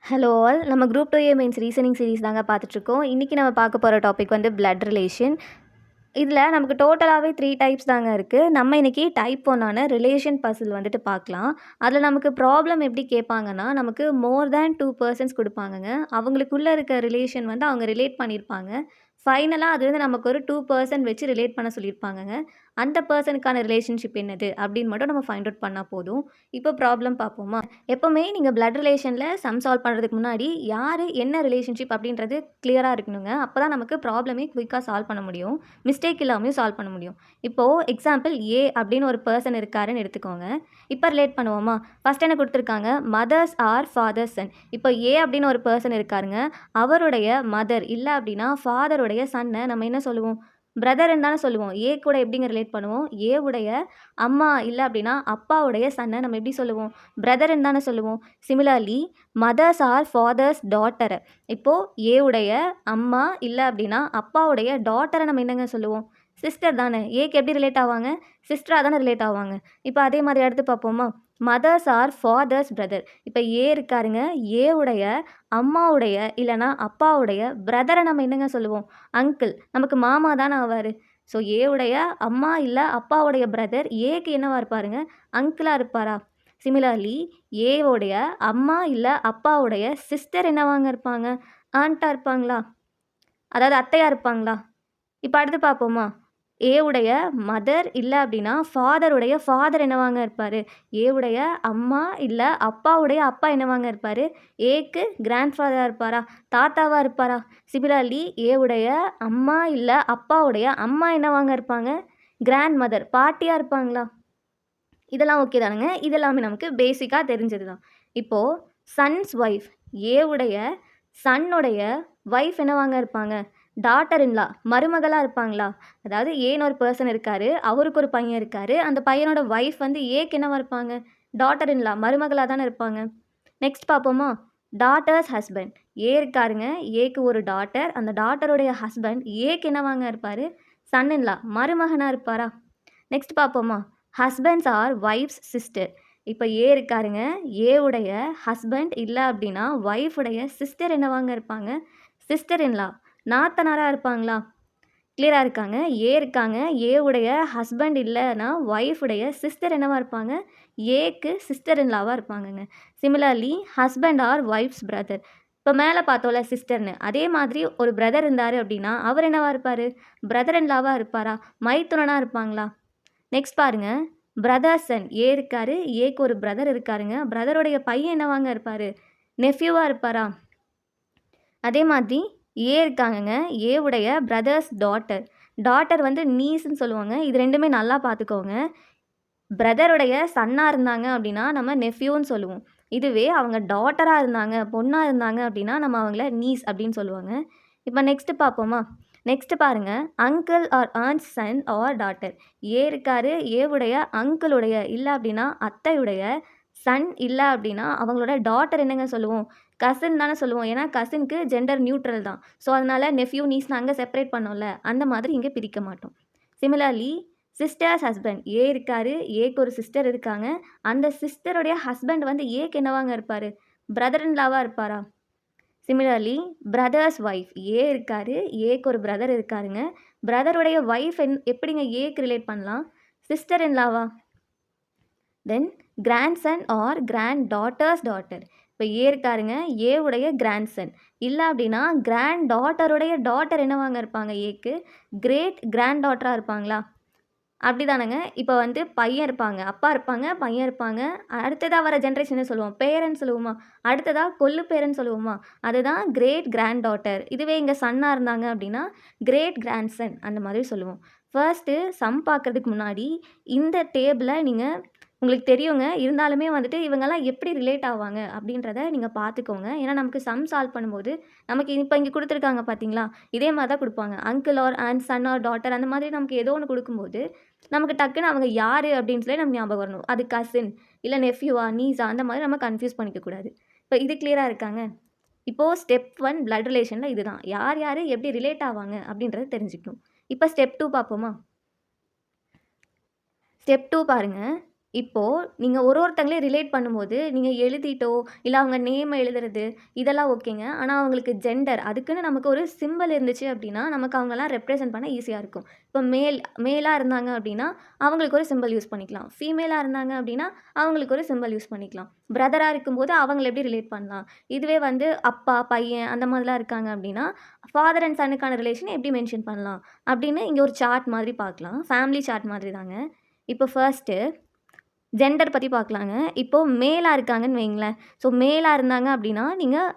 Hello all. நம்ம group 2A mains reasoning series தாங்க பார்த்துட்ருக்கோம். இன்றைக்கி நம்ம பார்க்க போகிற டாபிக் வந்து பிளட் ரிலேஷன். இதில் நமக்கு டோட்டலாகவே 3 டைப்ஸ் தாங்க இருக்குது. நம்ம இன்றைக்கி டைப் 1 ரிலேஷன் பசில் வந்துட்டு பார்க்கலாம். அதில் நமக்கு ப்ராப்ளம் எப்படி கேட்பாங்கன்னா, நமக்கு மோர் தேன் 2 பர்சன்ஸ் கொடுப்பாங்கங்க. அவங்களுக்குள்ளே இருக்க ரிலேஷன் வந்து அவங்க ரிலேட் பண்ணியிருப்பாங்க. ஃபைனலாக அது வந்து நமக்கு ஒரு 2% வச்சு ரிலேட் பண்ண சொல்லியிருப்பாங்கங்க. அந்த பர்சனுக்கான ரிலேஷன்ஷிப் என்னது அப்படின்னு மட்டும் நம்ம ஃபைண்ட் அவுட் பண்ணால் போதும். இப்போ ப்ராப்ளம் பார்ப்போமா? எப்போவுமே நீங்கள் பிளட் ரிலேஷனில் சம் சால்வ் பண்ணுறதுக்கு முன்னாடி யார் என்ன ரிலேஷன்ஷிப் அப்படின்றது கிளியராக இருக்கணுங்க. அப்போ தான் நமக்கு ப்ராப்ளமே குயிக்காக சால்வ் பண்ண முடியும். மிஸ்டேக் இல்லாமல் சால்வ் பண்ண முடியும். இப்போது எக்ஸாம்பிள் ஏ அப்படின்னு ஒரு பர்சன் இருக்காருன்னு எடுத்துக்கோங்க. இப்போ ரிலேட் பண்ணுவோமா? ஃபஸ்ட் என்ன கொடுத்துருக்காங்க? Mother's or father's son. இப்போ ஏ அப்படின்னு ஒரு பர்சன் இருக்காருங்க. அவருடைய மதர் இல்லை அப்படின்னா ஃபாதருடைய சன்னை நம்ம என்ன சொல்லுவோம்? பிரதர்ன்னு தானே சொல்லுவோம். ஏ கூட எப்படிங்க ரிலேட் பண்ணுவோம்? ஏ உடைய அம்மா இல்லை அப்படின்னா அப்பாவுடைய சன்னை நம்ம எப்படி சொல்லுவோம்? பிரதர்ன்னு தானே சொல்லுவோம். Similarly mother's or father's daughter. இப்போது ஏ உடைய அம்மா இல்லை அப்படின்னா அப்பாவுடைய டாட்டரை நம்ம என்னங்க சொல்லுவோம்? சிஸ்டர் தானே. ஏக்கு எப்படி ரிலேட் ஆவாங்க? சிஸ்டராக தானே ரிலேட் ஆவாங்க. இப்போ அதே மாதிரி அடுத்து பார்ப்போமா? Mother's or father's brother. இப்போ ஏ இருக்காருங்க. ஏ உடைய அம்மாவுடைய இல்லைனா அப்பாவுடைய பிரதரை நம்ம என்னங்க சொல்லுவோம்? அங்கிள். நமக்கு மாமா தானே ஆவார். ஸோ ஏ உடைய அம்மா இல்லை அப்பாவுடைய பிரதர் ஏக்கு என்னவா இருப்பாருங்க? அங்கிளாக இருப்பாரா? சிமிலர்லி ஏவுடைய அம்மா இல்லை அப்பாவுடைய சிஸ்டர் என்னவாங்க இருப்பாங்க? ஆண்ட்டாக இருப்பாங்களா? அதாவது அத்தையாக இருப்பாங்களா? இப்போ அடுத்து பார்ப்போமா? ஏவுடைய மதர் இல்லை அப்படின்னா ஃபாதருடைய ஃபாதர் என்னவாங்க இருப்பார்? ஏவுடைய அம்மா இல்லை அப்பாவுடைய அப்பா என்னவாங்க இருப்பார்? ஏக்கு கிராண்ட் ஃபாதராக இருப்பாரா? தாத்தாவாக இருப்பாரா? சிமிலர்லி ஏவுடைய அம்மா இல்லை அப்பாவுடைய அம்மா என்னவாங்க இருப்பாங்க? கிராண்ட் மதர் பாட்டியாக இருப்பாங்களா? இதெல்லாம் ஓகே தானுங்க. இதெல்லாமே நமக்கு பேசிக்காக தெரிஞ்சது தான். இப்போது சன்ஸ் ஒய்ஃப். ஏவுடைய சன்னுடைய ஒய்ஃப் என்னவாங்க இருப்பாங்க? டாட்டர் இன்லா, மருமகளாக இருப்பாங்களா? அதாவது ஏன்னு ஒரு பர்சன் இருக்கார். அவருக்கு ஒரு பையன் இருக்கார். அந்த பையனோட ஒய்ஃப் வந்து ஏக்கு என்னவா இருப்பாங்க? டாட்டர் இன்லா, மருமகளாக தானே இருப்பாங்க. நெக்ஸ்ட் பார்ப்போமா? Daughters husband. ஏ இருக்காருங்க. ஏக்கு ஒரு டாட்டர். அந்த டாட்டருடைய ஹஸ்பண்ட் ஏக்கு என்னவாங்க இருப்பார்? சன் இன்லா, மருமகனாக இருப்பாரா? நெக்ஸ்ட் பார்ப்போமா? Husband's or wife's sister. இப்போ ஏ இருக்காருங்க. ஏவுடைய ஹஸ்பண்ட் இல்லை அப்படின்னா ஒய்ஃபுடைய சிஸ்டர் என்னவாங்க இருப்பாங்க? சிஸ்டர் இன்லா, நாத்தனாராக இருப்பாங்களா? கிளியராக இருக்காங்க. ஏ இருக்காங்க. ஏவுடைய ஹஸ்பண்ட் இல்லைன்னா ஒய்ஃபுடைய சிஸ்டர் என்னவாக இருப்பாங்க? ஏக்கு சிஸ்டர் இன்லாவாக இருப்பாங்கங்க. Similarly husband or wife's brother. இப்போ மேலே பார்த்தோம்ல சிஸ்டர்னு, அதே மாதிரி ஒரு பிரதர் இருந்தார் அப்படின்னா அவர் என்னவாக இருப்பார்? பிரதர் இன்லாவாக இருப்பாரா? மைத்துனனாக இருப்பாங்களா? நெக்ஸ்ட் பாருங்க. Brother Sun. ஏ இருக்காரு. ஏக்கு ஒரு பிரதர் இருக்காருங்க. பிரதருடைய பையன் என்னவாங்க இருப்பார்? நெஃப்யூவாக இருப்பாரா? அதே மாதிரி ஏ இருக்காங்கங்க. ஏவுடைய பிரதர்ஸ் டாட்டர். டாட்டர் வந்து நீஸ்ன்னு சொல்லுவாங்க. இது ரெண்டுமே நல்லா பார்த்துக்கோங்க. பிரதருடைய சன்னாக இருந்தாங்க அப்படின்னா நம்ம நெஃப்யூன்னு சொல்லுவோம். இதுவே அவங்க டாட்டராக இருந்தாங்க, பொண்ணாக இருந்தாங்க அப்படின்னா நம்ம அவங்கள நீஸ் அப்படின்னு சொல்லுவாங்க. இப்போ நெக்ஸ்ட்டு பார்ப்போமா? நெக்ஸ்ட்டு பாருங்கள். Uncle or aunt's son or daughter. A இருக்காரு. ஏவுடைய அங்கிளுடைய இல்லை அப்படின்னா அத்தையுடைய சன் இல்லை அப்படின்னா அவங்களோட டாட்டர் என்னங்க சொல்லுவோம்? கசின் தானே சொல்லுவோம். ஏன்னா கசினுக்கு ஜெண்டர் நியூட்ரல் தான். ஸோ அதனால் நெஃப்யூ நீஸ் நாங்கள் செப்பரேட் பண்ணோம்ல, அந்த மாதிரி இங்கே பிரிக்க மாட்டோம். Similarly sisters husband. ஏ இருக்காரு. ஏக்கு ஒரு சிஸ்டர் இருக்காங்க. அந்த சிஸ்டருடைய ஹஸ்பண்ட் வந்து ஏக்கு என்னவாங்க இருப்பார்? பிரதர் இன் லாவாக இருப்பாரா? Similarly brothers wife. ஏ இருக்காரு. ஏக்கு ஒரு பிரதர் இருக்காருங்க. பிரதருடைய ஒய்ஃப் எப்படிங்க ஏக்கு ரிலேட் பண்ணலாம்? சிஸ்டர் இன் லாவா? Then grandson or granddaughter's daughter. இப்போ ஏ இருக்காருங்க. ஏவுடைய கிராண்ட்சன் இல்லை அப்படின்னா கிராண்ட் டாட்டருடைய டாட்டர் என்னவாங்க இருப்பாங்க? ஏக்கு கிரேட் கிராண்ட் டாட்டராக இருப்பாங்களா? அப்படி தானேங்க. இப்போ வந்து பையன் இருப்பாங்க, அப்பா இருப்பாங்க, பையன் இருப்பாங்க. அடுத்ததாக வர ஜென்ரேஷன் என்ன சொல்லுவோம்? பேரன்னு சொல்லுவோமா? அடுத்ததாக கொள்ளு பேரன்னு சொல்லுவோமா? அதுதான் கிரேட் கிராண்ட் டாட்டர். இதுவே இங்கே சன்னாக இருந்தாங்க அப்படின்னா கிரேட் கிராண்ட்சன் அந்த மாதிரி சொல்லுவோம். ஃபர்ஸ்ட்டு சம் பார்க்குறதுக்கு முன்னாடி இந்த டேபிளை நீங்கள் உங்களுக்கு தெரியுங்க. இருந்தாலுமே வந்துட்டு இவங்கெல்லாம் எப்படி ரிலேட் ஆவாங்க அப்படின்றத நீங்கள் பார்த்துக்கோங்க. ஏன்னா நமக்கு சம் சால்வ் பண்ணும்போது நமக்கு இப்போ இங்கே கொடுத்துருக்காங்க பார்த்தீங்களா? இதே மாதிரி தான் கொடுப்பாங்க. Uncle or aunt son or daughter அந்த மாதிரி நமக்கு ஏதோ ஒன்று கொடுக்கும்போது நமக்கு டக்குன்னு அவங்க யார் அப்படின்னு சொல்லி நம்ம ஞாபகம் வரணும். அது கசின் இல்லை நெஃப்யூவா நீஸா அந்த மாதிரி நம்ம கன்ஃபியூஸ் பண்ணிக்கக்கூடாது. இப்போ இது கிளியராக இருக்காங்க. இப்போது ஸ்டெப் 1 பிளட் ரிலேஷனில் இதுதான். யார் யார் எப்படி ரிலேட் ஆவாங்க அப்படின்றத தெரிஞ்சுக்கணும். இப்போ ஸ்டெப் 2 பார்ப்போமா? ஸ்டெப் 2 பாருங்கள். இப்போது நீங்கள் ஒருத்தங்களே ரிலேட் பண்ணும்போது நீங்கள் எழுதிட்டோ இல்லை அவங்க நேமை எழுதுறது இதெல்லாம் ஓகேங்க. ஆனால் அவங்களுக்கு ஜெண்டர் அதுக்குன்னு நமக்கு ஒரு சிம்பல் இருந்துச்சு அப்படின்னா நமக்கு அவங்களாம் ரெப்ரசன்ட் பண்ண ஈஸியாக இருக்கும். இப்போ மேலாக இருந்தாங்க அப்படின்னா அவங்களுக்கு ஒரு சிம்பல் யூஸ் பண்ணிக்கலாம். ஃபீமேலாக இருந்தாங்க அப்படின்னா அவங்களுக்கு ஒரு சிம்பல் யூஸ் பண்ணிக்கலாம். பிரதராக இருக்கும்போது அவங்கள எப்படி ரிலேட் பண்ணலாம். இதுவே வந்து அப்பா பையன் அந்த மாதிரிலாம் இருக்காங்க அப்படின்னா ஃபாதர் அண்ட் சன்னுக்கான ரிலேஷன் எப்படி மென்ஷன் பண்ணலாம் அப்படின்னு இங்கே ஒரு சார்ட் மாதிரி பார்க்கலாம். ஃபேமிலி சார்ட் மாதிரி தாங்க. இப்போ ஃபர்ஸ்ட்டு ஜெண்டர் பற்றி பார்க்கலாங்க. இப்போது மேலாக இருக்காங்கன்னு வைங்களேன். ஸோ மேலாக இருந்தாங்க அப்படின்னா நீங்கள்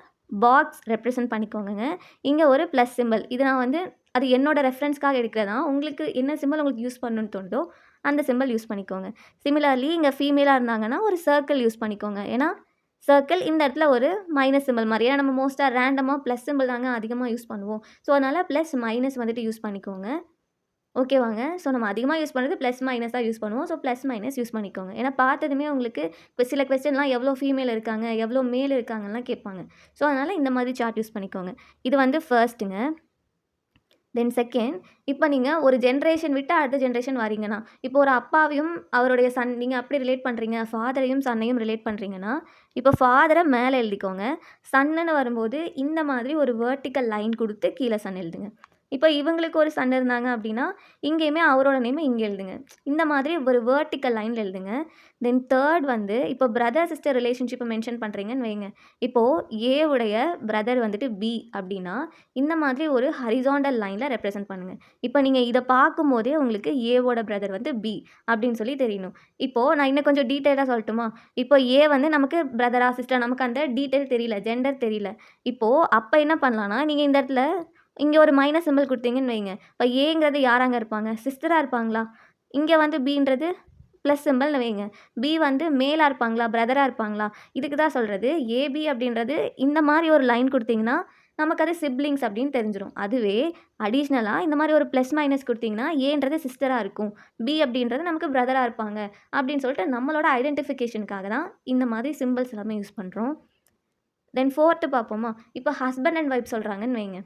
பாக்ஸ் ரெப்ரசன்ட் பண்ணிக்கோங்கங்க. இங்கே ஒரு ப்ளஸ் சிம்பல் இது நான் வந்து அது என்னோட ரெஃபரன்ஸ்க்காக எடுக்கிறதா. உங்களுக்கு என்ன சிம்பல் உங்களுக்கு யூஸ் பண்ணணும்னு தோணுதோ அந்த சிம்பல் யூஸ் பண்ணிக்கோங்க. சிமிலர்லி இங்கே ஃபீமேலாக இருந்தாங்கன்னா ஒரு சர்க்கிள் யூஸ் பண்ணிக்கோங்க. ஏன்னா சர்க்கிள் இந்த இடத்துல ஒரு மைனஸ் சிம்பல் மாதிரி. ஏன்னா நம்ம மோஸ்ட்டாக ரேண்டமாக ப்ளஸ் சிம்பல் தாங்க அதிகமாக யூஸ் பண்ணுவோம். ஸோ அதனால் ப்ளஸ் மைனஸ் வந்துட்டு யூஸ் பண்ணிக்கோங்க. ஓகேவாங்க. ஸோ நம்ம அதிகமாக யூஸ் பண்ணுறது ப்ளஸ் மைனஸாக யூஸ் பண்ணுவோம். ஸோ ப்ளஸ் மைனஸ் யூஸ் பண்ணிக்கோங்க. ஏன்னா பார்த்ததுமே உங்களுக்கு இப்போ சில கொஸ்டின்லாம் எவ்வளோ ஃபீமேல் இருக்காங்க, எவ்வளோ மேல் இருக்காங்கலாம் கேட்பாங்க. ஸோ அதனால் இந்த மாதிரி சார்ட் யூஸ் பண்ணிக்கோங்க. இது வந்து ஃபர்ஸ்ட்டுங்க. தென் செகண்ட், இப்போ நீங்கள் ஒரு ஜென்ரேஷன் விட்டு அடுத்த ஜென்ரேஷன் வரீங்கன்னா, இப்போ ஒரு அப்பாவையும் அவருடைய சன் நீங்கள் அப்படி ரிலேட் பண்ணுறீங்க, ஃபாதரையும் சன்னையும் ரிலேட் பண்ணுறீங்கன்னா, இப்போ ஃபாதரை மேலே எழுதிக்கோங்க. சன்னுன்னு வரும்போது இந்த மாதிரி ஒரு வெர்டிக்கல் லைன் கொடுத்து கீழே சன் எழுதுங்க. இப்போ இவங்களுக்கு ஒரு சன் இருந்தாங்க அப்படின்னா இங்கேயுமே அவரோட நேமை இங்கே எழுதுங்க. இந்த மாதிரி ஒரு வெர்டிக்கல் லைனில் எழுதுங்க. தென் தேர்ட் வந்து இப்போ பிரதர் சிஸ்டர் ரிலேஷன்ஷிப்பை மென்ஷன் பண்ணுறீங்கன்னு வைங்க. இப்போது ஏவுடைய பிரதர் வந்துட்டு பி அப்படின்னா இந்த மாதிரி ஒரு ஹரிசாண்டல் லைனில் ரெப்ரசன்ட் பண்ணுங்கள். இப்போ நீங்கள் இதை பார்க்கும்போதே உங்களுக்கு ஏவோட பிரதர் வந்து பி அப்படின்னு சொல்லி தெரியணும். இப்போது நான் இன்னும் கொஞ்சம் டீட்டெயிலாக சொல்லட்டுமா? இப்போ ஏ வந்து நமக்கு பிரதரா சிஸ்டர் நமக்கு அந்த டீட்டெயில் தெரியல, ஜெண்டர் தெரியல. இப்போது அப்போ என்ன பண்ணலான்னா நீங்கள் இந்த இடத்துல இங்கே ஒரு மைனஸ் சிம்பிள் கொடுத்தீங்கன்னு வைங்க. இப்போ ஏங்கிறது யாராங்க இருப்பாங்க? சிஸ்டராக இருப்பாங்களா? இங்கே வந்து பின்றது ப்ளஸ் சிம்பிள்னு வைங்க. பி வந்து மேலாக இருப்பாங்களா? பிரதராக இருப்பாங்களா? இதுக்கு தான் சொல்கிறது. ஏபி அப்படின்றது இந்த மாதிரி ஒரு லைன் கொடுத்தீங்கன்னா நமக்கு அது சிப்ளிங்ஸ் அப்படின்னு தெரிஞ்சிடும். அதுவே அடிஷ்னலாக இந்த மாதிரி ஒரு ப்ளஸ் மைனஸ் கொடுத்தீங்கன்னா ஏன்றது சிஸ்டராக இருக்கும், பி அப்படின்றது நமக்கு பிரதராக இருப்பாங்க அப்படின்னு சொல்லிட்டு நம்மளோட ஐடென்டிஃபிகேஷனுக்காக தான் இந்த மாதிரி சிம்பிள்ஸ் எல்லாமே யூஸ் பண்ணுறோம். தென் ஃபோர்த்து பார்ப்போமா? இப்போ ஹஸ்பண்ட் அண்ட் ஒய்ஃப் சொல்கிறாங்கன்னு வைங்க.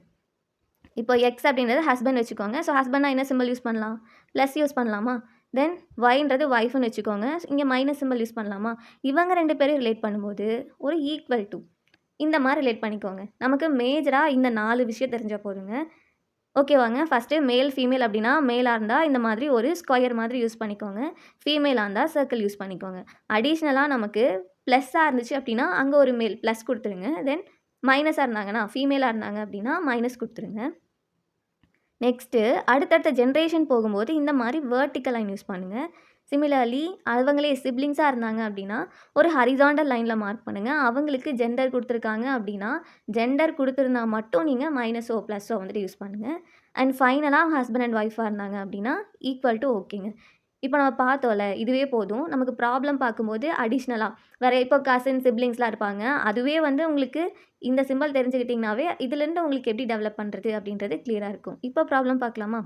இப்போ எக்ஸ் அப்படின்றது ஹஸ்பண்ட் வச்சுக்கோங்க. ஸோ ஹஸ்பண்ட்னா என்ன சிம்பிள் யூஸ் பண்ணலாம்? ப்ளஸ் யூஸ் பண்ணலாமா? தென் ஒய்ன்றது ஒய்ஃப்னு வச்சுக்கோங்க. இங்கே மைனஸ் சிம்பிள் யூஸ் பண்ணலாமா? இவங்க 2 பேரும் ரிலேட் பண்ணும்போது ஒரு ஈக்குவல் டு இந்த மாதிரி ரிலேட் பண்ணிக்கோங்க. நமக்கு மேஜராக இந்த 4 விஷயம் தெரிஞ்சால் போதுங்க. ஓகேவாங்க. ஃபஸ்ட்டு மேல் ஃபீமேல் அப்படின்னா மேலாக இருந்தால் இந்த மாதிரி ஒரு ஸ்கொயர் மாதிரி யூஸ் பண்ணிக்கோங்க. ஃபீமேலாக இருந்தால் சர்க்கிள் யூஸ் பண்ணிக்கோங்க. அடிஷ்னலாக நமக்கு ப்ளஸ்ஸாக இருந்துச்சு அப்படின்னா அங்கே ஒரு மேல் ப்ளஸ் கொடுத்துருங்க. தென் மைனஸாக இருந்தாங்கன்னா ஃபீமேலாக இருந்தாங்க அப்படின்னா மைனஸ் கொடுத்துருங்க. நெக்ஸ்ட்டு அடுத்தடுத்த ஜென்ரேஷன் போகும்போது இந்த மாதிரி வெர்டிக்கல் லைன் யூஸ் பண்ணுங்கள். சிமிலர்லி அவங்களே சிப்ளிங்ஸாக இருந்தாங்க அப்படின்னா ஒரு ஹரிசாண்டல் லைனில் மார்க் பண்ணுங்கள். அவங்களுக்கு ஜெண்டர் கொடுத்துருக்காங்க அப்படின்னா ஜெண்டர் கொடுத்துருந்தா மட்டும் நீங்கள் மைனஸோ ப்ளஸ்ஸோ வந்துட்டு யூஸ் பண்ணுங்கள். அண்ட் ஃபைனலாக ஹஸ்பண்ட் அண்ட் ஒய்ஃபாக இருந்தாங்க அப்படின்னா ஈக்குவல் டு ஓகேங்க. இப்போ நம்ம பார்த்தோம்ல இதுவே போதும். நமக்கு ப்ராப்ளம் பார்க்கும்போது அடிஷ்னலாக வேறு இப்போ கசின் சிப்ளிங்ஸ்லாம் இருப்பாங்க. அதுவே வந்து உங்களுக்கு இந்த சிம்பல் தெரிஞ்சுக்கிட்டிங்கனாவே இதுலேருந்து உங்களுக்கு எப்படி டெவலப் பண்ணுறது அப்படின்றது கிளியராக இருக்கும். இப்போ ப்ராப்ளம் பார்க்கலாமா?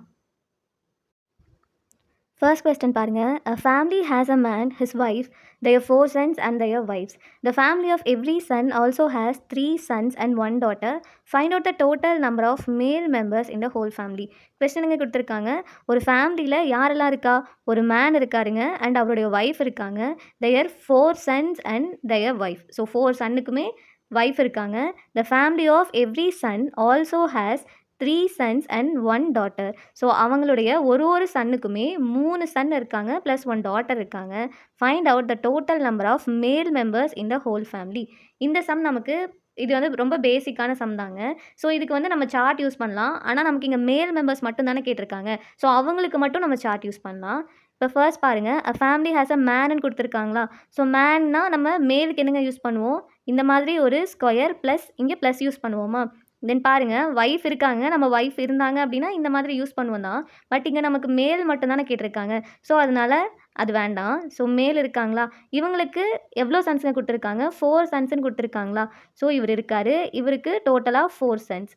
ஃபர்ஸ்ட் கொஸ்டின் பாருங்கள். A family has a man, his wife, their 4 sons and their wives. The family of every son also has 3 sons and 1 daughter. Find out the total number of male members in the whole family. கொஸ்டினுங்க கொடுத்துருக்காங்க. ஒரு ஃபேமிலியில் யாரெல்லாம் இருக்கா? ஒரு man இருக்காருங்க and அவருடைய wife இருக்காங்க. their 4 sons and their wife. So 4 சன்னுக்குமே ஒய்ஃப் இருக்காங்க. The family of every son also has 3 sons and 1 daughter. So அவங்களுடைய ஒரு சன்னுக்குமே 3 சன் இருக்காங்க ப்ளஸ் 1 டாட்டர் இருக்காங்க. Find out the total number of male members in the whole family. இந்த sum நமக்கு இது வந்து ரொம்ப பேசிக்கான சம் தாங்க. ஸோ இதுக்கு வந்து நம்ம சார்ட் யூஸ் பண்ணலாம். ஆனால் நமக்கு இங்கே மேல் மெம்பர்ஸ் மட்டும் தானே கேட்டிருக்காங்க. ஸோ அவங்களுக்கு மட்டும் நம்ம சார்ட் யூஸ் பண்ணலாம். இப்போ ஃபர்ஸ்ட் பாருங்கள். அ ஃபேமிலி ஹேஸ் அ மேன்னு கொடுத்துருக்காங்களா? ஸோ மேன்னா நம்ம மேலுக்கு என்னங்க யூஸ் பண்ணுவோம்? இந்த மாதிரி ஒரு ஸ்கொயர் ப்ளஸ் இங்கே ப்ளஸ் யூஸ் பண்ணுவோமா? தென் பாருங்கள் ஒய்ஃப் இருக்காங்க. நம்ம ஒய்ஃப் இருந்தாங்க அப்படின்னா இந்த மாதிரி யூஸ் பண்ணுவோம் தான். பட் இங்கே நமக்கு மேல் மட்டும் தானே கேட்டிருக்காங்க. ஸோ அதனால் அது வேண்டாம். ஸோ மேல் இருக்காங்களா? இவங்களுக்கு எவ்வளோ சன்ஸுங்க கொடுத்துருக்காங்க? 4 சன்ஸ்ன்னு கொடுத்துருக்காங்களா? ஸோ இவர் இருக்கார். இவருக்கு டோட்டலாக 4 சன்ஸ்.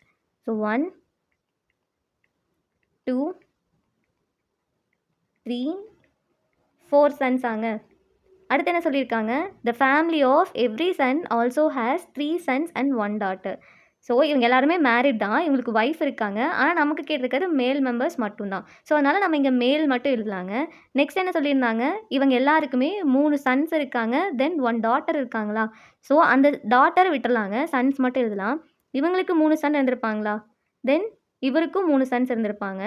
ஸோ 1 2 3 4 சன்ஸாங்க. அடுத்து என்ன சொல்லியிருக்காங்க? The family of every son also has 3 sons and 1 daughter. So இவங்க எல்லாருமே மேரிட் தான். இவங்களுக்கு ஒய்ஃப் இருக்காங்க. ஆனா நமக்கு கேட்டிருக்கிறது மேல் மெம்பர்ஸ் மட்டும் தான். ஸோ அதனால நம்ம இங்க மேல் மட்டும் எழுதலாங்க. நெக்ஸ்ட் என்ன சொல்லியிருந்தாங்க, இவங்க எல்லாருக்குமே 3 சன்ஸ் இருக்காங்க. தென் 1 டாட்டர் இருக்காங்களா? ஸோ அந்த டாட்டர விட்டுறலாங்க. சன்ஸ் மட்டும் எழுதலாம். இவங்களுக்கு 3 சன் இருந்திருப்பாங்களா? தென் இவருக்கும் 3 சன்ஸ் இருந்திருப்பாங்க.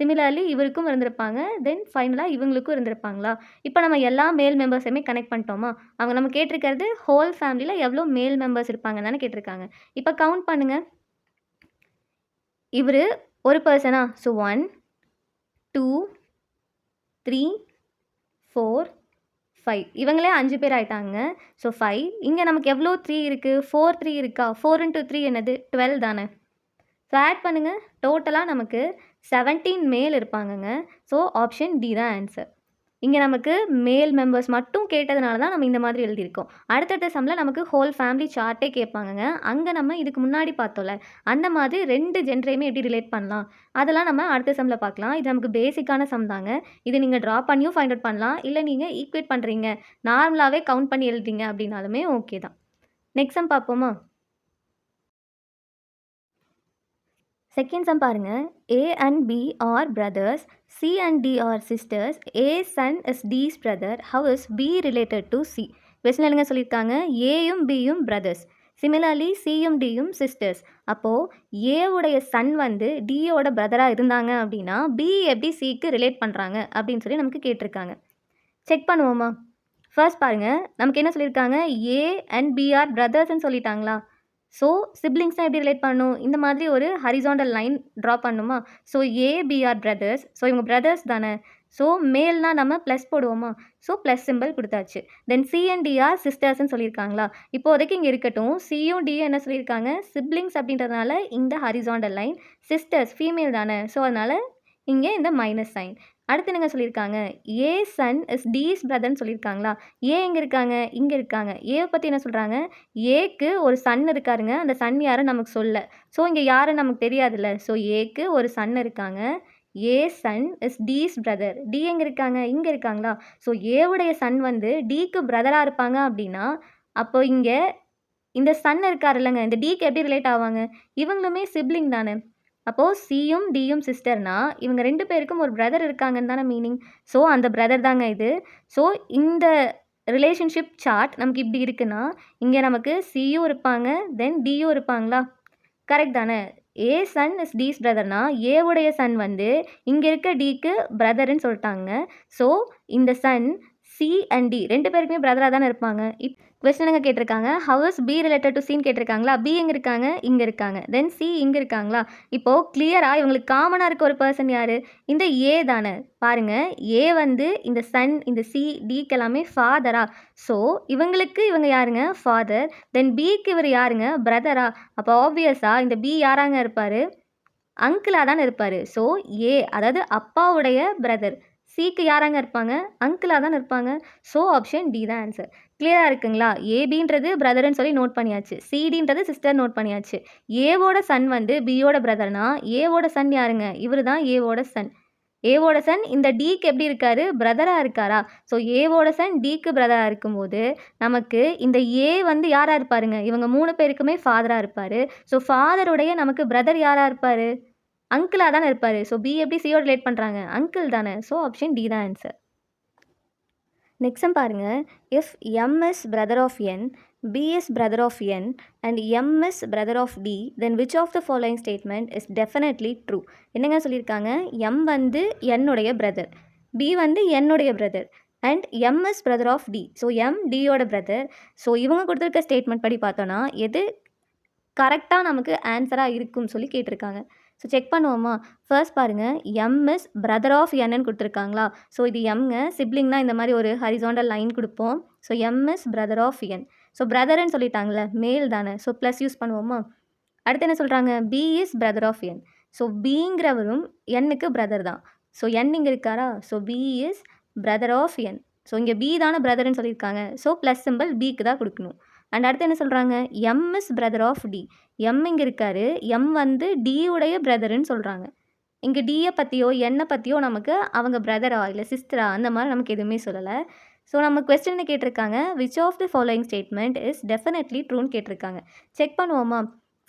சிமிலர்லி இவருக்கும் இருந்திருப்பாங்க. தென் ஃபைனலா இவங்களுக்கும் இருந்திருப்பாங்களா? இப்ப நம்ம எல்லா மேல் மெம்பர்ஸையுமே கனெக்ட் பண்ணிட்டோமா? அவங்க நம்ம கேட்டிருக்கிறது ஹோல் ஃபேமிலில எவ்வளோ மேல் மெம்பர்ஸ் இருப்பாங்கன்னு தானே கேட்டிருக்காங்க. இப்ப கவுண்ட் பண்ணுங்க. இவரு ஒரு பெர்சனா? ஸோ 1, 2, 3, 4, 5 இவங்களே 5 பேர் ஆயிட்டாங்க. ஸோ 5 இங்க நமக்கு எவ்வளோ 3 இருக்கு? 4 3 இருக்கா? 4 இன்டூ 3 என்னது? 12 தானே. ஸோ ஆட் பண்ணுங்க. டோட்டலா நமக்கு 17 மேல் இருப்பாங்கங்க. ஸோ ஆப்ஷன் டி தான் ஆன்சர். இங்க நமக்கு மேல் மெம்பர்ஸ் மட்டும் கேட்டதுனால தான் நம்ம இந்த மாதிரி எழுதியிருக்கோம். அடுத்தடுத்த சம்ல நமக்கு ஹோல் ஃபேமிலி சார்ட்டே கேட்பாங்கங்க. அங்க நம்ம இதுக்கு முன்னாடி பார்த்தோம்ல, அந்த மாதிரி 2 ஜெண்டரையுமே எப்படி ரிலேட் பண்ணலாம்? அதெல்லாம் நம்ம அடுத்த சம்ல பார்க்கலாம். இது நமக்கு பேசிக்கான சம் தாங்க. இது நீங்க ட்ரா பண்ணியும் ஃபைண்ட் அவுட் பண்ணலாம். இல்ல நீங்க ஈக்குவேட் பண்றீங்க, நார்மலாவே கவுண்ட் பண்ணி எழுதுறீங்க அப்படின்னாலுமே ஓகே தான். நெக்ஸ்ட் சம் பார்ப்போமா? செகண்ட் சம் பாருங்க. A and B are brothers. C and D are sisters. A son is D's brother. How is B related to C? Question என்னங்க சொல்லியிருக்காங்க? ஏயும் பியும் brothers. சிமிலர்லி சியும் டியும் சிஸ்டர்ஸ். அப்போது ஏவுடைய சன் வந்து டியோட பிரதராக இருந்தாங்க அப்படின்னா பி எப்படி சிக்கு ரிலேட் பண்ணுறாங்க அப்படின்னு சொல்லி நமக்கு கேட்டிருக்காங்க. செக் பண்ணுவோமா? ஃபர்ஸ்ட் பாருங்கள், நமக்கு என்ன சொல்லியிருக்காங்க? ஏ அண்ட் பி ஆர் பிரதர்ஸ்ன்னு சொல்லிட்டாங்களா? ஸோ சிப்ளிங்ஸ்னால் எப்படி ரிலேட் பண்ணணும்? இந்த மாதிரி ஒரு ஹரிசாண்டல் லைன் ட்ரா பண்ணணுமா? So APR brothers. ஸோ இவங்க பிரதர்ஸ் தானே. ஸோ மேல்னால் நம்ம ப்ளஸ் போடுவோமா? ஸோ ப்ளஸ் சிம்பிள் கொடுத்தாச்சு. தென் சி அண்ட் டிஆர் சிஸ்டர்ஸ்ன்னு சொல்லியிருக்காங்களா? இப்போதைக்கு இங்கே இருக்கட்டும். சியும் டியும் என்ன சொல்லியிருக்காங்க? சிப்ளிங்ஸ் அப்படின்றதுனால இந்த ஹரிசாண்டல் லைன். சிஸ்டர்ஸ் ஃபீமேல் தானே. ஸோ அதனால் இங்கே இந்த மைனஸ் சைன். அடுத்து என்னங்க சொல்லியிருக்காங்க? ஏ சன் இஸ் டீஸ் பிரதர்ன்னு சொல்லியிருக்காங்களா? ஏ எங்கே இருக்காங்க? இங்கே இருக்காங்க. ஏவை பற்றி என்ன சொல்கிறாங்க? ஏக்கு ஒரு சன் இருக்காருங்க. அந்த சன் யாரும் நமக்கு சொல்ல. ஸோ இங்கே யாரும் நமக்கு தெரியாதுல்ல. ஸோ ஏக்கு ஒரு சன் இருக்காங்க. A son is D's brother. D எங்கே இருக்காங்க? இங்கே இருக்காங்களா? ஸோ ஏவுடைய சன் வந்து டிக்கு பிரதராக இருப்பாங்க அப்படின்னா அப்போ இங்கே இந்த சன் இருக்கார் இல்லைங்க, இந்த டிக்கு எப்படி ரிலேட் ஆவாங்க? இவங்களுமே சிப்ளிங் தானே. அப்போது சியும் டியும் சிஸ்டர்னா இவங்க 2 பேருக்கும் ஒரு பிரதர் இருக்காங்கன்னு தானே மீனிங். ஸோ அந்த பிரதர் தாங்க இது. ஸோ இந்த ரிலேஷன்ஷிப் சார்ட் நமக்கு இப்படி இருக்குன்னா இங்கே நமக்கு சியும் இருப்பாங்க, தென் டியும் இருப்பாங்களா? கரெக்ட் தானே. ஏ சன் இஸ் டீஸ் பிரதர்னா ஏவுடைய சன் வந்து இங்கே இருக்க டிக்கு பிரதர்ன்னு சொல்லிட்டாங்க. ஸோ இந்த சன் சி அண்ட் டி 2 பேருக்குமே பிரதராக தானே இருப்பாங்க. கொஸ்டின் எங்கே கேட்டிருக்காங்க? How is B related to சின்னு கேட்டிருக்காங்களா? பி எங்கே இருக்காங்க? இங்கே இருக்காங்க. தென் சி இங்கே இருக்காங்களா? இப்போது கிளியராக இவங்களுக்கு காமனாக இருக்க ஒரு பர்சன் யார்? இந்த ஏ தானே. பாருங்கள், ஏ வந்து இந்த சன் இந்த சி டிக்கு எல்லாமே ஃபாதரா. ஸோ இவங்களுக்கு இவங்க யாருங்க? ஃபாதர். தென் பிக்கு இவர் யாருங்க? பிரதரா. அப்போ ஆப்வியஸாக இந்த பி யாராங்க இருப்பார்? அங்கிளாக தானே இருப்பார். ஸோ ஏ அதாவது அப்பாவுடைய பிரதர். சிக்கு யாராங்க இருப்பாங்க? அங்கிளாக தானே இருப்பாங்க. ஸோ ஆப்ஷன் டி தான் ஆன்சர். கிளியராக இருக்குங்களா? ஏபின்றது பிரதர்ன்னு சொல்லி நோட் பண்ணியாச்சு. சிடின்றது சிஸ்டர் நோட் பண்ணியாச்சு. ஏவோட சன் வந்து பியோட பிரதர்னா ஏவோட சன் யாருங்க? இவர் தான் ஏவோட சன். ஏவோட சன் இந்த டிக்கு எப்படி இருக்காரு? பிரதராக இருக்காரா? ஸோ ஏவோட சன் டிக்கு பிரதராக இருக்கும்போது நமக்கு இந்த ஏ வந்து யாராக இருப்பாருங்க? இவங்க 3 பேருக்குமே ஃபாதராக இருப்பார். ஸோ ஃபாதருடைய நமக்கு பிரதர் யாராக இருப்பார்? அங்கிளாக தானே இருப்பார். ஸோ பி எப்படி சியோட ரிலேட் பண்ணுறாங்க? அங்கிள் தானே. ஸோ ஆப்ஷன் டி தான் ஆன்சர். நெக்ஸ்ட் சம் பாருங்க. If M is brother of N, B is brother of N and M is brother of D, then which of the following statement is definitely true? என்னங்க சொல்லியிருக்காங்க? M வந்து என்னுடைய brother, B வந்து என்னுடைய brother and M is brother of D. So M டியோட brother. So இவங்க கொடுத்துருக்க statement படி பார்த்தோன்னா எது கரெக்டாக நமக்கு ஆன்சராக இருக்கும்னு சொல்லி கேட்டிருக்காங்க. ஸோ செக் பண்ணுவோமா? ஃபர்ஸ்ட் பாருங்கள், எம் இஸ் பிரதர் ஆஃப் என்னு கொடுத்துருக்காங்களா? ஸோ இது எம்ங்க. சிப்ளிங்னா இந்த மாதிரி ஒரு ஹரிசாண்டல் லைன் கொடுப்போம். So M is brother of N. So பிரதர்ன்னு சொல்லிட்டாங்களே, மேல் தானே. ஸோ ப்ளஸ் யூஸ் பண்ணுவோமா? அடுத்து என்ன சொல்கிறாங்க? B is brother of N. So பிங்கிறவரும் என்னுக்கு பிரதர் தான். ஸோ என் இங்கே இருக்காரா? So B is brother of N. So இங்கே பி தானே பிரதர்ன்னு சொல்லியிருக்காங்க. ஸோ ப்ளஸ் சிம்பிள் பிக்கு தான் கொடுக்கணும். அண்ட் அடுத்து என்ன சொல்கிறாங்க? M is brother of D. M இங்கே இருக்காரு. எம் வந்து டியுடைய பிரதருன்னு சொல்கிறாங்க. இங்கே டியை பற்றியோ என்னை பற்றியோ நமக்கு அவங்க பிரதரா இல்லை சிஸ்டரா அந்த மாதிரி நமக்கு எதுவுமே சொல்லலை. ஸோ நம்ம கொஸ்டின் கேட்டிருக்காங்க, which of the following statement is definitely ட்ரூன்னு கேட்டிருக்காங்க. செக் பண்ணுவோமா?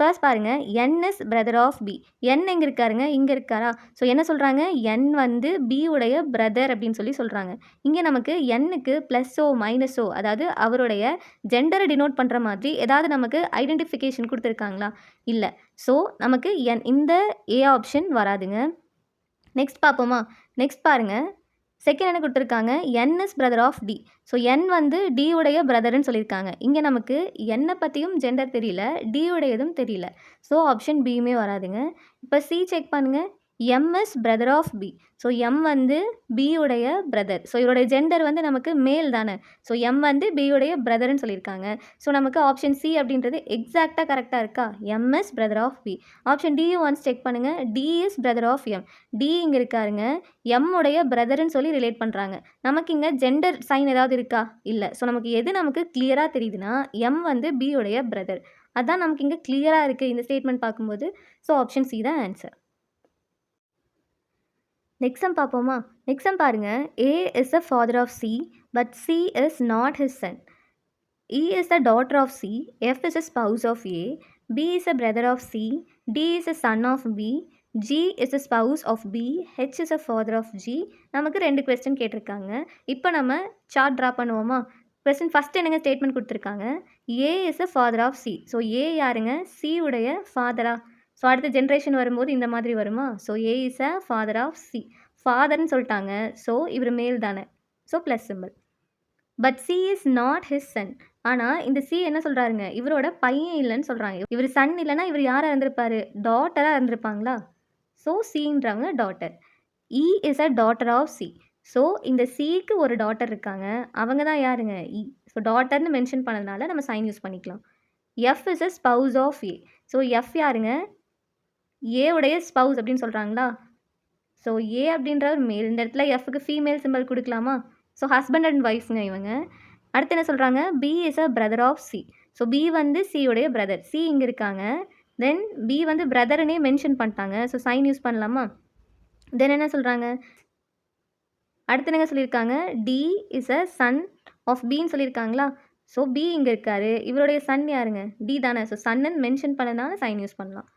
ஃபர்ஸ்ட் பாருங்க, N is brother of B. N எங்கே இருக்காருங்க? இங்கே இருக்காரா? ஸோ என்ன சொல்கிறாங்க? என் வந்து பி உடைய பிரதர் அப்படின்னு சொல்லி சொல்கிறாங்க. இங்கே நமக்கு எண்ணுக்கு ப்ளஸ்ஸோ மைனஸோ, அதாவது அவருடைய ஜெண்டரை டினோட் பண்ணுற மாதிரி ஏதாவது நமக்கு ஐடென்டிஃபிகேஷன் கொடுத்துருக்காங்களா? இல்லை. ஸோ நமக்கு இந்த ஏ ஆப்ஷன் வராதுங்க. நெக்ஸ்ட் பார்ப்போமா? நெக்ஸ்ட் பாருங்கள், செகண்ட் என்ன கொடுத்துருக்காங்க? N is brother of D. So N வந்து டி உடைய பிரதர்னு சொல்லியிருக்காங்க. இங்கே நமக்கு என்னை பற்றியும் ஜெண்டர் தெரியல, டி உடையதும் தெரியல. ஸோ ஆப்ஷன் பியுமே வராதுங்க. இப்போ சி செக் பண்ணுங்கள். M is brother of B. So M வந்து பி உடைய பிரதர். ஸோ இவருடைய ஜெண்டர் வந்து நமக்கு மேல் தானே. ஸோ எம் வந்து பி உடைய பிரதர்னு சொல்லியிருக்காங்க. ஸோ நமக்கு ஆப்ஷன் சி அப்படின்றது எக்ஸாக்டாக கரெக்டாக இருக்கா? M is brother of B. Option டியும் ஒன்ஸ் செக் பண்ணுங்கள். D is brother of M. D இங்கே இருக்காருங்க, எம் உடைய பிரதர்னு சொல்லி ரிலேட் பண்ணுறாங்க. நமக்கு இங்கே ஜெண்டர் சைன் ஏதாவது இருக்கா? இல்லை. ஸோ நமக்கு எது நமக்கு கிளியராக தெரியுதுன்னா எம் வந்து பி உடைய பிரதர். அதான் நமக்கு இங்கே கிளியராக இருக்குது இந்த ஸ்டேட்மெண்ட் பார்க்கும்போது. ஸோ ஆப்ஷன் சி தான் ஆன்சர். நெக்ஸ்ட் சம் பார்ப்போமா? நெக்ஸ்ட் சம் பாருங்கள். A is the father of C but C is not his son. E is the daughter of C, F is a spouse of A, B is a brother of C, D is a son of B, G is a spouse of B, H is a father of G. நமக்கு 2 question கேட்டிருக்காங்க. இப்போ நம்ம chart draw பண்ணுவோமா? Question first என்னங்க statement கொடுத்துருக்காங்க? A is a father of C. So A யாருங்க? C உடைய ஃபாதரா? So அடுத்த ஜென்ரேஷன் வரும்போது இந்த மாதிரி வருமா? So A is a father of C. ஃபாதர்னு சொல்லிட்டாங்க. ஸோ இவர் மேல் தானே. So plus symbol. But C is not his son. ஆனால் இந்த சி என்ன சொல்கிறாருங்க? இவரோட பையன் இல்லைன்னு சொல்கிறாங்க. இவர் சன் இல்லைன்னா இவர் யாராக இருந்திருப்பாரு? டாட்டராக இருந்திருப்பாங்களா? ஸோ சின்றவங்க daughter. E is a daughter of C. So இந்த சிக்கு ஒரு டாட்டர் இருக்காங்க. அவங்க தான் யாருங்க? இ. ஸோ டாட்டர்னு மென்ஷன் பண்ணதுனால நம்ம சைன் யூஸ் பண்ணிக்கலாம். F is a spouse of A. So F யாருங்க? ஏ உடைய ஸ்பவுஸ் அப்படின்னு சொல்கிறாங்களா? ஸோ ஏ அப்படின்ற ஒரு மேல். இந்த இடத்துல எஃப்க்கு ஃபீமேல் சிம்பிள் கொடுக்கலாமா? ஸோ ஹஸ்பண்ட் அண்ட் ஒய்ஃப்ங்க இவங்க. அடுத்து என்ன சொல்கிறாங்க? B is a brother of C. So B வந்து சியோடைய பிரதர். சி இங்கே இருக்காங்க. தென் பி வந்து பிரதர்னே மென்ஷன் பண்ணிட்டாங்க. ஸோ சைன் யூஸ் பண்ணலாமா? தென் என்ன சொல்கிறாங்க? அடுத்து என்ன சொல்லியிருக்காங்க? D is a son of பின்னு சொல்லியிருக்காங்களா? ஸோ பி இங்கே இருக்காரு. இவருடைய சன் யாருங்க? டி தானே. ஸோ சன்னு மென்ஷன் பண்ணனால சைன் யூஸ் பண்ணலாம்.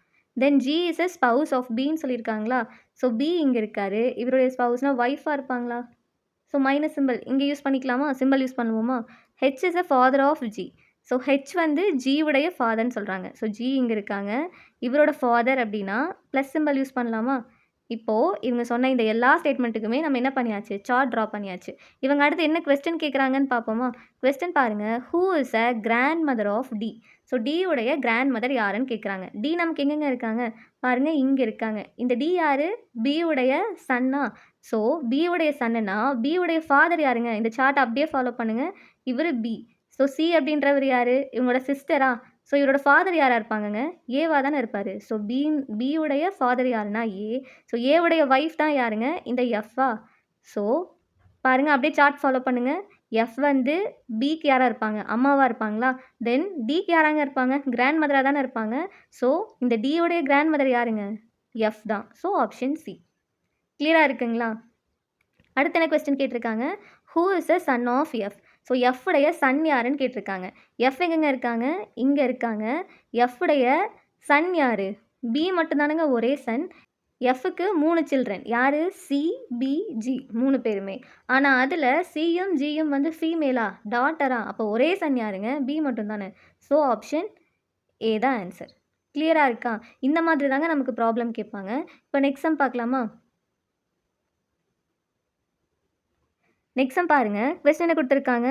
Then G is a spouse of பின்னு சொல்லியிருக்காங்களா? ஸோ பி இங்கே இருக்காரு. இவருடைய ஸ்பவுஸ்னால் ஒய்ஃபாக இருப்பாங்களா? ஸோ மைனஸ் சிம்பிள் இங்கே யூஸ் பண்ணிக்கலாமா? சிம்பிள் யூஸ் பண்ணுவோமா? H is a father of G. So H வந்து ஜி உடைய ஃபாதர்னு சொல்கிறாங்க. ஸோ ஜி இங்கே இருக்காங்க. இவரோட ஃபாதர் அப்படின்னா ப்ளஸ் சிம்பிள் யூஸ் பண்ணலாமா? இப்போது இவங்க சொன்ன இந்த எல்லா ஸ்டேட்மெண்ட்டுக்குமே நம்ம என்ன பண்ணியாச்சு? சார்ட் ட்ரா பண்ணியாச்சு. இவங்க அடுத்து என்ன கொஸ்டின் கேட்குறாங்கன்னு பார்ப்போமா? கொஸ்டின் பாருங்கள். Who is a grandmother of D. So D உடைய கிராண்ட் மதர் யாருன்னு கேட்குறாங்க. டி நமக்கு எங்கெங்க இருக்காங்க? பாருங்கள், இங்கே இருக்காங்க. இந்த டி யார்? பி உடைய சன்னா. ஸோ பி உடைய சன்னுனா பி உடைய ஃபாதர் யாருங்க? இந்த சார்ட் அப்படியே ஃபாலோ பண்ணுங்கள். இவர் பி. ஸோ சி அப்படின்றவர் யார்? இவங்களோட சிஸ்டரா? ஸோ இவரோட ஃபாதர் யாராக இருப்பாங்கங்க? ஏவா தானே இருப்பார். ஸோ பி உடைய ஃபாதர் யாருன்னா ஏ. ஸோ ஏ உடைய ஒய்ஃப் தான் யாருங்க? இந்த எஃப்பா. ஸோ பாருங்கள், அப்படியே சார்ட் ஃபாலோ பண்ணுங்கள். எஃப் வந்து பிக்கு யாராக இருப்பாங்க? அம்மாவாக இருப்பாங்களா? தென் டிக்கு யாராங்க இருப்பாங்க? கிராண்ட் மதராக தானே இருப்பாங்க. ஸோ இந்த டியோடைய கிராண்ட் மதர் யாருங்க? எஃப் தான். So option C. கிளியராக இருக்குங்களா? அடுத்து என்ன கொஸ்டின் கேட்டிருக்காங்க? Who is a son of F. So F உடைய சன் யாருன்னு கேட்டிருக்காங்க. எஃப் எங்கெங்க இருக்காங்க? இங்கே இருக்காங்க. எஃப் உடைய சன் யார்? பி மட்டும்தானுங்க ஒரே சன். எஃப்க்கு 3 சில்ட்ரன். யார்? சி, பி, ஜி 3 பேருமே. ஆனால் அதில் சியும் ஜியும் வந்து ஃபீமேலா? டாட்டரா? அப்போ ஒரே சன் யாருங்க? பி மட்டும் தானே. ஸோ ஆப்ஷன் ஏ தான் ஆன்சர். கிளியராக இருக்கா? இந்த மாதிரி தாங்க நமக்கு ப்ராப்ளம் கேட்பாங்க. இப்போ நெக்ஸ்ட் சம் பார்க்கலாமா? நெக்ஸ்ட் சம் பாருங்கள். கொஸ்டின் என்ன கொடுத்துருக்காங்க?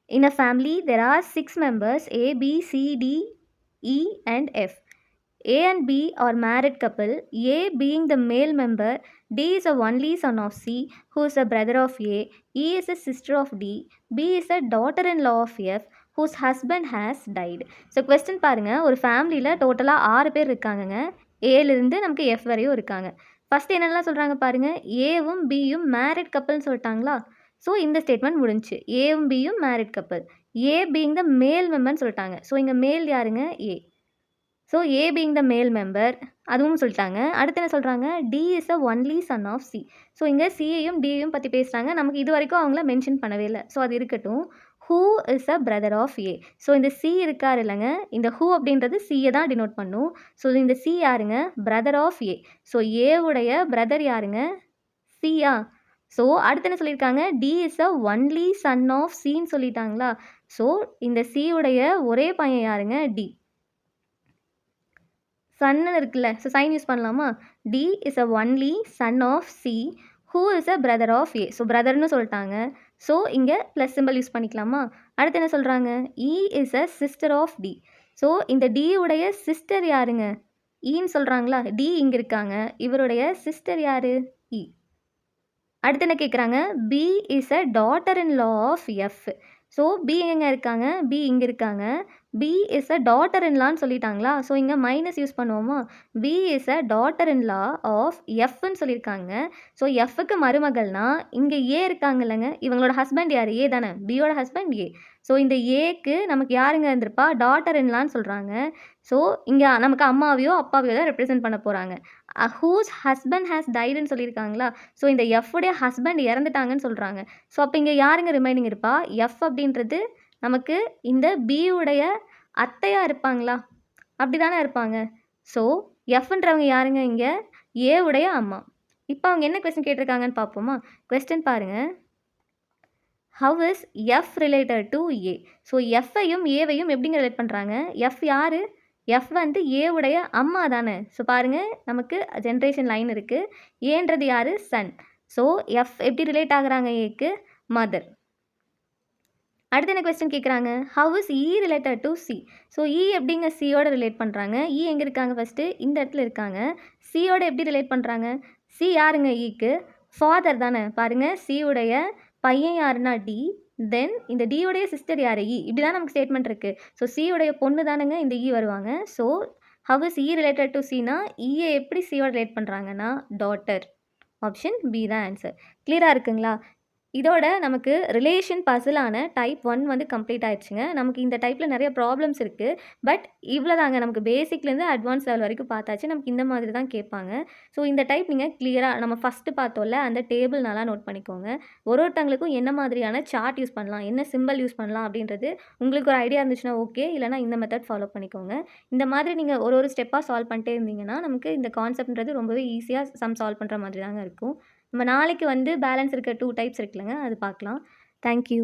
In a family there are 6 members A, B, C, D, E and F. A and B are married couple. A being the male member, D is a only son of C, who is a brother of A. E is a sister of D. B is a daughter-in-law of F, whose husband has died. So question பாருங்கள். ஒரு ஃபேமிலியில் டோட்டலாக 6 பேர் இருக்காங்கங்க. ஏலேருந்து நமக்கு F வரையும் இருக்காங்க. First என்னெல்லாம் சொல்கிறாங்க பாருங்கள். ஏவும் பியும் மேரிட் கப்பல்னு சொல்லிட்டாங்களா? ஸோ இந்த ஸ்டேட்மெண்ட் முடிஞ்சு. ஏவும் பியும் மேரிட் கப்பல். ஏ பீயிங் த மேல் மெம்பர்னு சொல்லிட்டாங்க. ஸோ இங்கே மேல் யாருங்க? ஏ. ஸோ ஏ பீயிங் த மேல் மெம்பர் அதுவும் சொல்லிட்டாங்க. அடுத்து என்ன சொல்கிறாங்க? D is a only son of C. So இங்கே சியையும் டியையும் பற்றி பேசுகிறாங்க. நமக்கு இது வரைக்கும் அவங்கள மென்ஷன் பண்ணவே இல்லை. ஸோ அது இருக்கட்டும். Who is a brother of A. So இந்த சி இருக்கார் இல்லைங்க, இந்த ஹூ அப்படின்றது சியை தான் டினோட் பண்ணும். ஸோ இந்த சி யாருங்க, பிரதர் ஆஃப் ஏ. ஸோ ஏவுடைய பிரதர் யாருங்க, சியா. ஸோ அடுத்து என்ன சொல்லியிருக்காங்க, D is a only son of சின்னு சொல்லிட்டாங்களா. ஸோ இந்த சி உடைய ஒரே பையன் யாருங்க, டி. சன்னு இருக்குல்ல, ஸோ சைன் யூஸ் பண்ணலாமா. D is a only son of C who is a brother of A. So பிரதர்னு சொல்லிட்டாங்க. ஸோ இங்கே ப்ளஸ் சிம்பிள் யூஸ் பண்ணிக்கலாமா. அடுத்து என்ன சொல்கிறாங்க, E is a sister of D. So இந்த டி உடைய சிஸ்டர் யாருங்க, ஈன்னு சொல்கிறாங்களா. டி இங்கே இருக்காங்க, இவருடைய சிஸ்டர் யாரு, இ. அடுத்து என்ன கேட்குறாங்க, B is a daughter in law of F. So B எங்கே இருக்காங்க, பி இங்கே இருக்காங்க. B is a daughter in லான்னு சொல்லிட்டாங்களா. ஸோ இங்கே மைனஸ் யூஸ் பண்ணுவோமா. B is a daughter in law of எஃப்னு சொல்லியிருக்காங்க. ஸோ எஃப்க்கு மருமகள்னா இங்கே ஏ இருக்காங்க இல்லைங்க, இவங்களோட ஹஸ்பண்ட் யார், ஏ தானே, பியோட ஹஸ்பண்ட் ஏ. ஸோ இந்த ஏக்கு நமக்கு யாருங்க இருந்திருப்பா, டாட்டர் இன் லான்னு சொல்கிறாங்க. ஸோ இங்கே நமக்கு அம்மாவையோ அப்பாவையோ தான் ரெப்ரசென்ட் பண்ண போகிறாங்க. ஹூஸ் ஹஸ்பண்ட் ஹேஸ் டைடுன்னு சொல்லியிருக்காங்களா. ஸோ இந்த எஃப்வுடைய ஹஸ்பண்ட் இறந்துட்டாங்கன்னு சொல்கிறாங்க. ஸோ அப்போ இங்கே யாருங்க ரிமைனிங் இருப்பா, எஃப் அப்படின்றது நமக்கு இந்த பியுடைய அத்தையாக இருப்பாங்களா, அப்படி தானே இருப்பாங்க. ஸோ எஃப்ன்றவங்க யாருங்க, இங்கே ஏவுடைய அம்மா. இப்போ அவங்க என்ன கொஸ்டின் கேட்டிருக்காங்கன்னு பார்ப்போமா. கொஸ்டின் பாருங்கள், how is F related to A. So எஃப்ஐயும் ஏவையும் எப்படிங்க ரிலேட் பண்ணுறாங்க, எஃப் யார், எஃப் வந்து ஏவுடைய அம்மா தானே. ஸோ பாருங்கள், நமக்கு ஜென்ரேஷன் லைன் இருக்குது, ஏன்றது யார், சன். ஸோ எஃப் எப்படி ரிலேட் ஆகுறாங்க, ஏக்கு மதர். அடுத்து என்ன கொஸ்டின் கேட்குறாங்க, how is E related to C. So E எப்படிங்க சியோட ரிலேட் பண்ணுறாங்க, இ எங்கே இருக்காங்க, ஃபஸ்ட்டு இந்த இடத்துல இருக்காங்க. சியோட எப்படி ரிலேட் பண்ணுறாங்க, சி யாருங்க, ஈக்கு ஃபாதர் தானே. பாருங்கள், சியுடைய பையன் யாருன்னா டி, தென் இந்த டியோடைய சிஸ்டர் யார், இ. இப்படி தான் நமக்கு ஸ்டேட்மெண்ட் இருக்குது. ஸோ சியோடைய பொண்ணு தானுங்க இந்த இ வருவாங்க. So how is E related to சினா, இயை எப்படி சியோட ரிலேட் பண்ணுறாங்கன்னா டாட்டர். ஆப்ஷன் பி தான் ஆன்சர். கிளியராக இருக்குங்களா. இதோட நமக்கு ரிலேஷன் பசிலான டைப் 1 வந்து கம்ப்ளீட் ஆயிடுச்சுங்க. நமக்கு இந்த டைப்பில் நிறைய ப்ராப்ளம்ஸ் இருக்குது. பட் இவ்வளோ தாங்க, நமக்கு பேசிக்லேருந்து அட்வான்ஸ் லெவல் வரைக்கும் பார்த்தாச்சு. நமக்கு இந்த மாதிரி தான் கேட்பாங்க. ஸோ இந்த டைப் நீங்கள் கிளியராக நம்ம ஃபஸ்ட்டு பார்த்தோம்ல அந்த டேபிள் நல்லா நோட் பண்ணிக்கோங்க. ஒருத்தங்களுக்கும் என்ன மாதிரியான சார்ட் யூஸ் பண்ணலாம், என்ன சிம்பிள் யூஸ் பண்ணலாம் அப்படின்றது உங்களுக்கு ஒரு ஐடியா இருந்துச்சுன்னா ஓகே, இல்லைனா இந்த மெத்தட் ஃபாலோ பண்ணிக்கோங்க. இந்த மாதிரி நீங்கள் ஒரு ஸ்டெப்பாக சால்வ் பண்ணிட்டே இருந்தீங்கன்னா நமக்கு இந்த கான்செப்ட்ன்றது ரொம்பவே ஈஸியாக சம் சால்வ் பண்ணுற மாதிரி தாங்க இருக்கும். நம்ம நாளைக்கு வந்து பேலன்ஸ் இருக்க 2 டைப்ஸ் இருக்குல்லங்க, அது பார்க்கலாம். தேங்க்யூ.